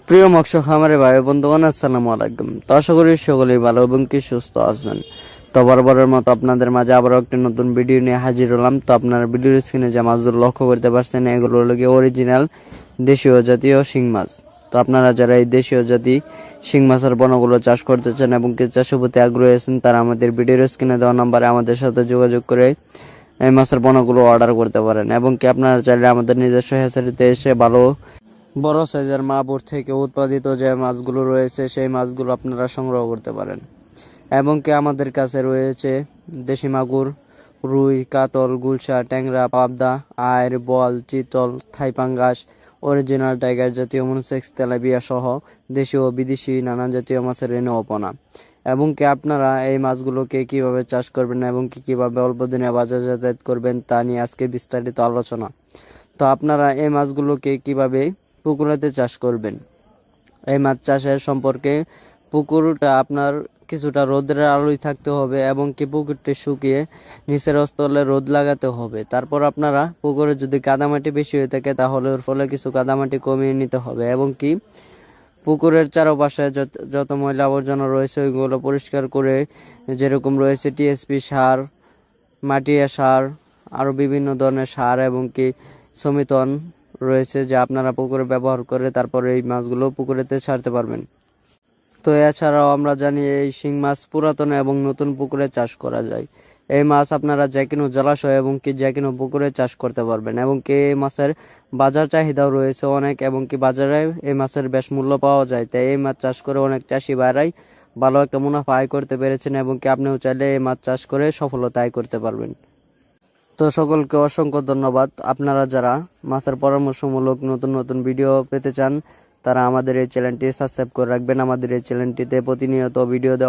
প্রিয় মৎস্য খামারে ভাই বন্ধুগণ, আসসালামু আলাইকুম। তো আশা করি সকলেই ভালো এবং কি সুস্থ আছেন। তো বরাবরের মতো আপনাদের মাঝে আবারও একটি নতুন ভিডিও নিয়ে হাজির হলাম। তো আপনারা ভিডিওর স্ক্রিনে যে মাছগুলো লক্ষ্য করতে পারছেন, এগুলো হলো গিয়ে অরিজিনাল দেশীয় জাতীয় শিং মাছ। তো আপনারা যারা এই দেশীয় জাতি শিং মাছের বনগুলো চাষ করতে চান এবং কি চাষের প্রতি আগ্রহী আছেন, তারা আমাদের ভিডিওর স্ক্রিনে দেওয়া নাম্বারে আমাদের সাথে যোগাযোগ করে এই মাছের বনগুলো অর্ডার করতে পারেন। এবং কি আপনারা চাইলে আমাদের নিজস্ব হ্যাচারিতে এসে ভালো বড় সাইজের মাগুর থেকে উৎপাদিত যে মাছগুলো রয়েছে সেই মাছগুলো আপনারা সংগ্রহ করতে পারেন। এবং কি আমাদের কাছে রয়েছে দেশি মাগুর, রুই, কাতল, গুলশা, ট্যাংরা, পাবদা, আইর, বল, চিতল, থাইপাঙ্গাস, অরিজিনাল টাইগার জাতীয় মনোসেক্স, তেলাপিয়া সহ দেশীয় ও বিদেশি নানান জাতীয় মাছের রেণু অপনা। এবং কি আপনারা এই মাছগুলোকে কিভাবে চাষ করবেন এবং কিভাবে অল্প দিনে বাজারজাত করবেন তা নিয়ে আজকে বিস্তারিত আলোচনা। তো আপনারা এই মাছগুলোকে কিভাবে পুকুরেতে চাষ করবেন, এই মাছ চাষের সম্পর্কে পুকুরটা আপনার কিছুটা রোদের আলোয় থাকতে হবে এবং কি পুকুরটি শুকিয়ে নিচের স্থলে রোদ লাগাতে হবে। তারপর আপনারা পুকুরে যদি কাদামাটি বেশি হয়ে থাকে তাহলে ওর ফলে কিছু কাদামাটি কমিয়ে নিতে হবে। এবং কি পুকুরের চারপাশে যত ময়লা আবর্জনা রয়েছে ওইগুলো পরিষ্কার করে, যেরকম রয়েছে টিএসপি সার, মাটিয়া সার, আরও বিভিন্ন ধরনের সার এবং কি সমিতন রয়েছে যা আপনারা পুকুরে ব্যবহার করে তারপরে এই মাছগুলো পুকুরেতে ছাড়তে পারবেন। তো এছাড়াও আমরা জানি এই শিং মাছ পুরাতন এবং নতুন পুকুরে চাষ করা যায়। এই মাছ আপনারা যে কোনো জলাশয় এবং কি যে কোনো পুকুরে চাষ করতে পারবেন। এবং কি এই মাছের বাজার চাহিদাও রয়েছে অনেক, এবং কি বাজারে এই মাছের বেশ মূল্য পাওয়া যায়। তাই এই মাছ চাষ করে অনেক চাষি ভাইরাই ভালো একটা মুনাফা আয় করতে পেরেছেন এবং কি আপনিও চাইলে এই মাছ চাষ করে সফলতা আয় করতে পারবেন। তো সকলকে অসংখ্য ধন্যবাদ। আপনারা যারা মাছের পরামর্শমূলক নতুন নতুন ভিডিও পেতে চান তারা আমাদের এই চ্যানেলটি সাবস্ক্রাইব করে রাখবেন। আমাদের এই চ্যানেলটিতে প্রতিনিয়ত ভিডিও দেওয়া